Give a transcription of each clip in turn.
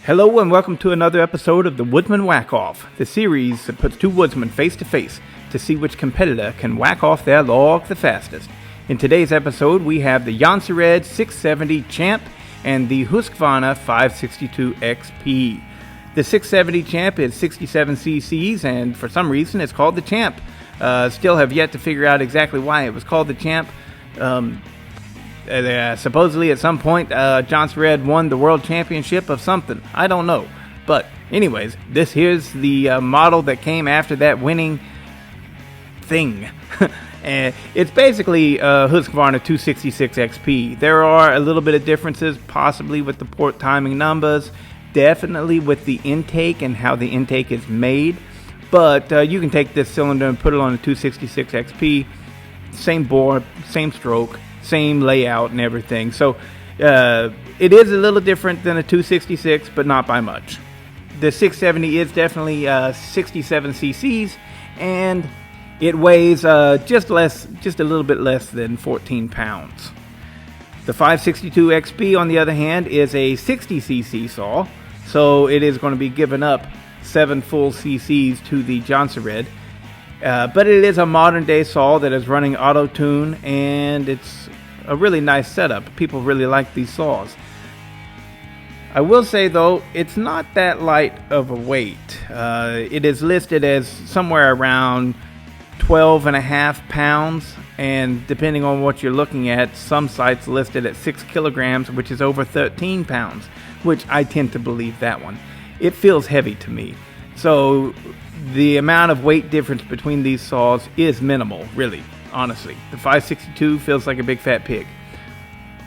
Hello and welcome to another episode of the Woodsman Wack-Off, the series that puts two woodsmen face to face to see which competitor can whack off their log the fastest. In today's episode, we have the Jonsered 670 Champ and the Husqvarna 562 XP. The 670 Champ is 67 cc's, and for some reason it's called the Champ. Still have yet to figure out exactly why it was called the Champ. Supposedly at some point, Jonsered won the world championship of something. I don't know. But anyways, this here's the model that came after that winning thing. And it's basically Husqvarna 266 XP. There are a little bit of differences, possibly with the port timing numbers, definitely with the intake and how the intake is made. But you can take this cylinder and put it on a 266 XP. Same bore, same stroke, same layout and everything. So it is a little different than a 266, but not by much. The 670 is definitely 67 cc's, and it weighs just a little bit less than 14 pounds. The 562 XP, on the other hand, is a 60 cc saw, so it is going to be giving up 7 full cc's to the Jonsered. But it is a modern day saw that is running auto tune, and it's a really nice setup. People really like these saws. I will say though, it's not that light of a weight. It is listed as somewhere around 12.5 pounds, and depending on what you're looking at, some sites listed at 6 kilograms, which is over 13 pounds, which I tend to believe that one. It feels heavy to me. So the amount of weight difference between these saws is minimal, really, honestly. The 562 feels like a big fat pig.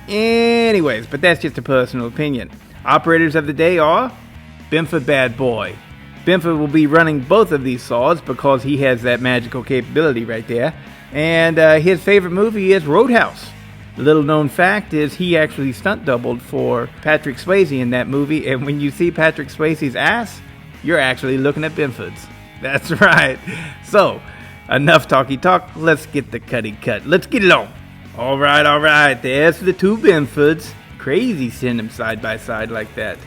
Anyways, but that's just a personal opinion. Operators of the day are Benford Bad Boy. Benford will be running both of these saws because he has that magical capability right there. And his favorite movie is Roadhouse. The little known fact is he actually stunt doubled for Patrick Swayze in that movie, and when you see Patrick Swayze's ass, you're actually looking at Benford's. That's right. So, enough talky talk. Let's get the cutty cut. Let's get it on. All right. There's the two Benfords. Crazy seeing them side by side like that.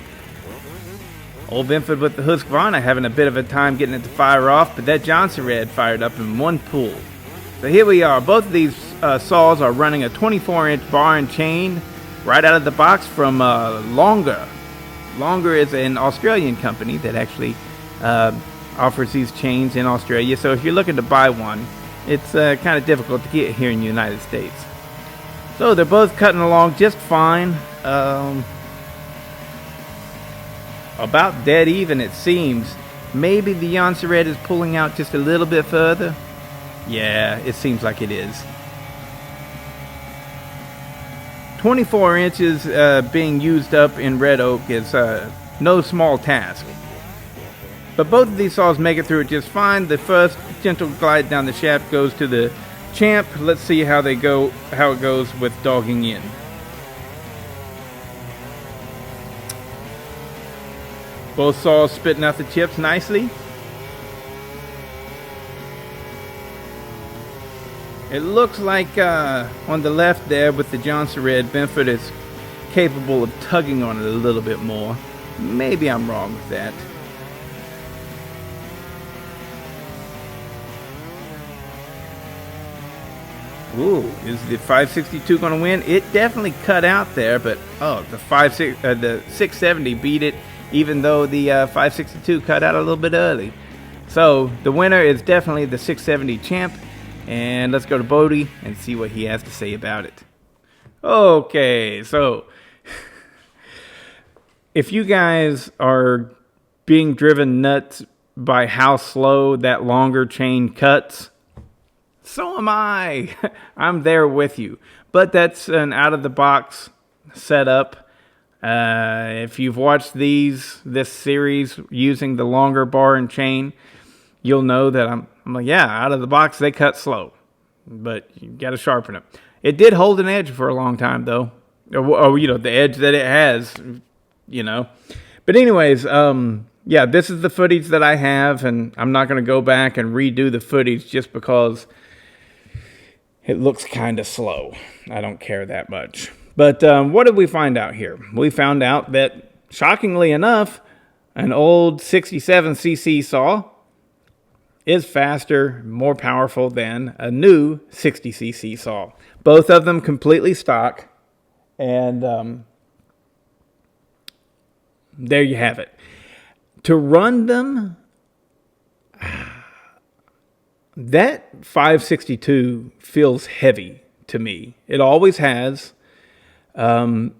Old Benford with the Husqvarna having a bit of a time getting it to fire off, but that Jonsered fired up in one pull. So here we are. Both of these saws are running a 24-inch bar and chain right out of the box from Longer. Longer is an Australian company that actually offers these chains in Australia. So if you're looking to buy one, it's kind of difficult to get here in the United States. So they're both cutting along just fine. About dead even, it seems. Maybe the Jonsered is pulling out just a little bit further. Yeah, it seems like it is. 24 inches being used up in red oak is no small task. But both of these saws make it through it just fine. The first gentle glide down the shaft goes to the Champ. Let's see how it goes with dogging in. Both saws spitting out the chips nicely. It looks like on the left there with the Jonsered, Benford is capable of tugging on it a little bit more. Maybe I'm wrong with that. Ooh, is the 562 going to win? It definitely cut out there, but the 670 beat it, even though the 562 cut out a little bit early. So the winner is definitely the 670 Champ, and let's go to Bodie and see what he has to say about it. Okay, so if you guys are being driven nuts by how slow that Longer chain cuts, so am I. I'm there with you. But that's an out-of-the-box setup. If you've watched this series using the Longer bar and chain, you'll know that I'm like, yeah, out of the box, they cut slow. But you got to sharpen it. It did hold an edge for a long time, though. The edge that it has, But anyways, yeah, this is the footage that I have, and I'm not going to go back and redo the footage just because it looks kind of slow. I don't care that much. But what did we find out here? We found out that, shockingly enough, An old 67cc saw is faster, more powerful than a new 60cc saw. Both of them completely stock, and there you have it. To run them, that 562 feels heavy to me. It always has. I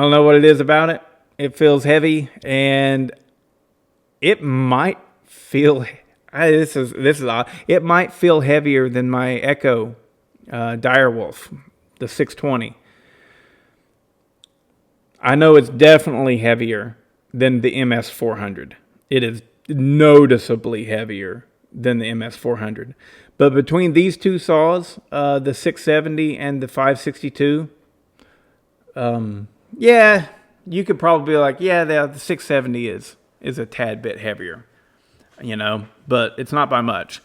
don't know what it is about it. It feels heavy, and it might feel. This is odd. It might feel heavier than my Echo Direwolf, the 620. I know it's definitely heavier than the MS400. It is noticeably heavier than the MS400. But between these two saws, the 670 and the 562, yeah, you could probably be like, yeah, the 670 is a tad bit heavier, but it's not by much.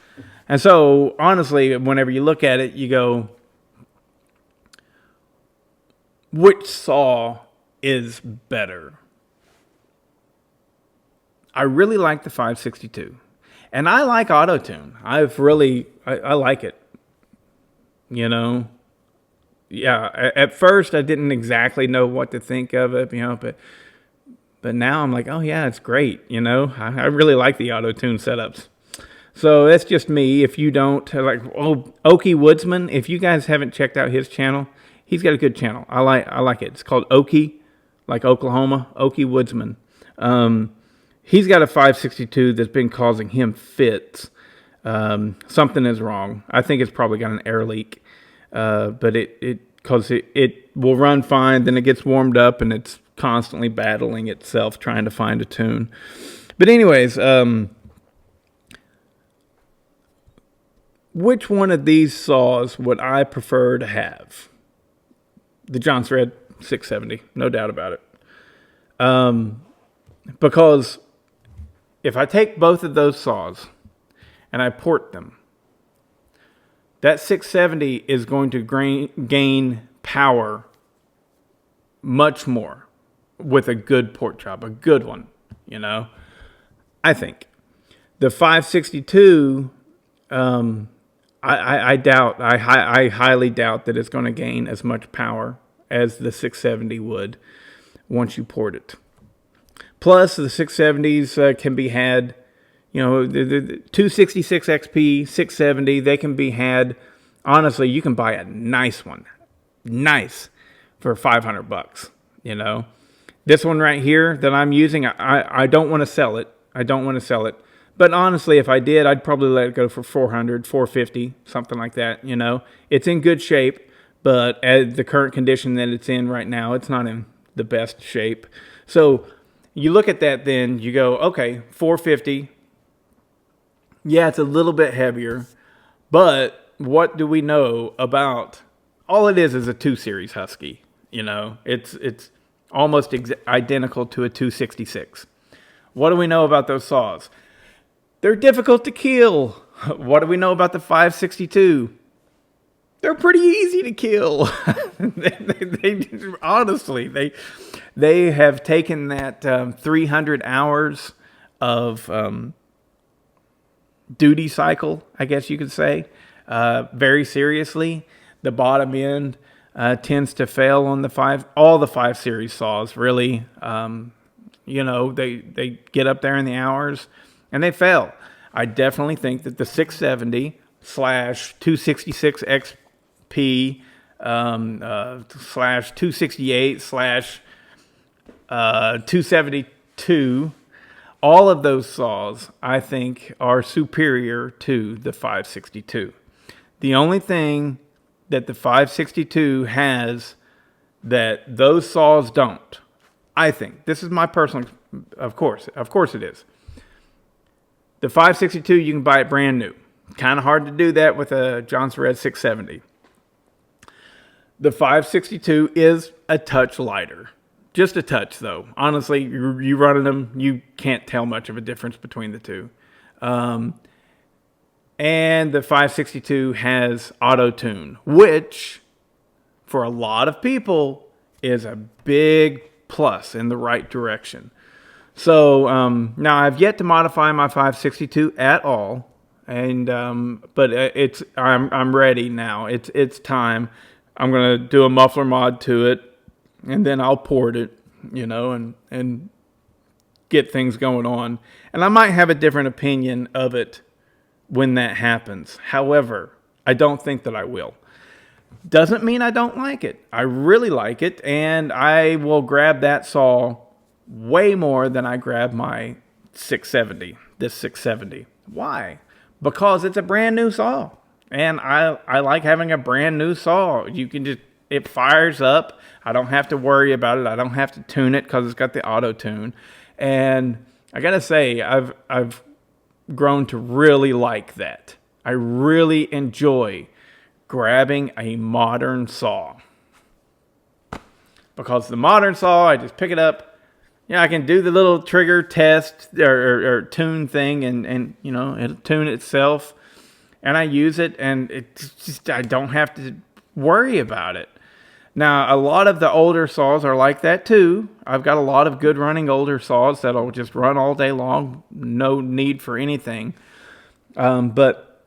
And so, honestly, whenever you look at it, you go, which saw is better? I really like the 562. And I like auto-tune. I like it. Yeah, at first I didn't exactly know what to think of it, but now I'm like, oh yeah, it's great. I really like the auto-tune setups. So that's just me. If you don't Okie Woodsman, if you guys haven't checked out his channel, he's got a good channel. I like it. It's called Okie, like Oklahoma, Okie Woodsman. He's got a 562 that's been causing him fits. Something is wrong. I think it's probably got an air leak. But it will run fine, then it gets warmed up, and it's constantly battling itself trying to find a tune. But anyways, which one of these saws would I prefer to have? The Jonsered 670, no doubt about it. Because if I take both of those saws and I port them, that 670 is going to gain power much more with a good port job, a good one, I think. The 562, I doubt, I highly doubt that it's going to gain as much power as the 670 would once you port it. Plus, the 670s can be had, the 266 XP, 670, they can be had. Honestly, you can buy a nice one, for $500. This one right here that I'm using, I don't want to sell it. But honestly, if I did, I'd probably let it go for $400, $450, something like that. It's in good shape, but at the current condition that it's in right now, it's not in the best shape. So you look at that, then you go, okay, $450. Yeah, it's a little bit heavier, but what do we know about? All it is a 2 Series Husky. It's almost identical to a 266. What do we know about those saws? They're difficult to kill. What do we know about the 562? They're pretty easy to kill. they honestly, they have taken that 300 hours of duty cycle, I guess you could say, very seriously. The bottom end tends to fail on all the 5 Series saws, really. They get up there in the hours and they fail. I definitely think that the 670 / 266 XP / 268 / 272, all of those saws, I think, are superior to the 562. The only thing that the 562 has that those saws don't, I think, this is my personal, of course it is. The 562, you can buy it brand new. Kind of hard to do that with a Jonsered 670. The 562 is a touch lighter. Just a touch, though. Honestly, you running them, you can't tell much of a difference between the two. And the 562 has auto-tune, which, for a lot of people, is a big plus in the right direction. So now I've yet to modify my 562 at all, and but I'm ready now. It's time. I'm gonna do a muffler mod to it, and then I'll port it, and get things going on. And I might have a different opinion of it when that happens. However, I don't think that I will. Doesn't mean I don't like it. I really like it, and I will grab that saw way more than I grab my 670, this 670. Why? Because it's a brand new saw, and I like having a brand new saw. It fires up. I don't have to worry about it. I don't have to tune it because it's got the auto tune. And I gotta say, I've grown to really like that. I really enjoy grabbing a modern saw, because the modern saw, I just pick it up. I can do the little trigger test or tune thing, and it'll tune itself, and I use it, and I don't have to worry about it. Now, a lot of the older saws are like that too. I've got a lot of good running older saws that'll just run all day long, no need for anything. But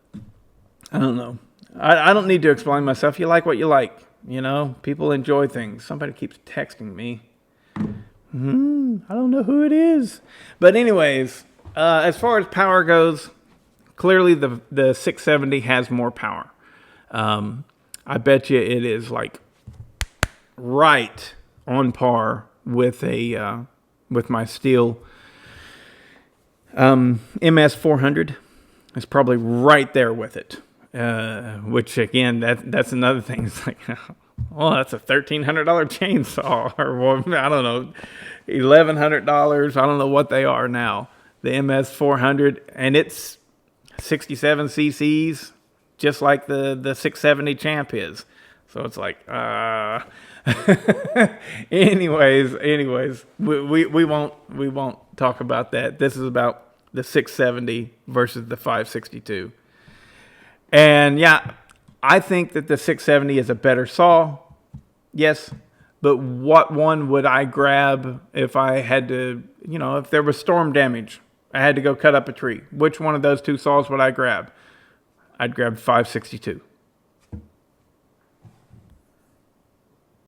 I don't know. I don't need to explain myself. You like what you like. People enjoy things. Somebody keeps texting me. I don't know who it is. But anyways, as far as power goes, clearly the 670 has more power. I bet you it is like right on par with with my Steel MS 400. It's probably right there with it. Which again, that's another thing. It's like, well, that's a $1,300 chainsaw, or I don't know, $1,100. I don't know what they are now. The MS 400, and it's 67 cc's, just like the 670 Champ is. So it's like, anyways, we won't talk about that. This is about the 670 versus the 562. And yeah, I think that the 670 is a better saw. Yes. But what one would I grab if I had to, if there was storm damage, I had to go cut up a tree? Which one of those two saws would I grab? I'd grab 562.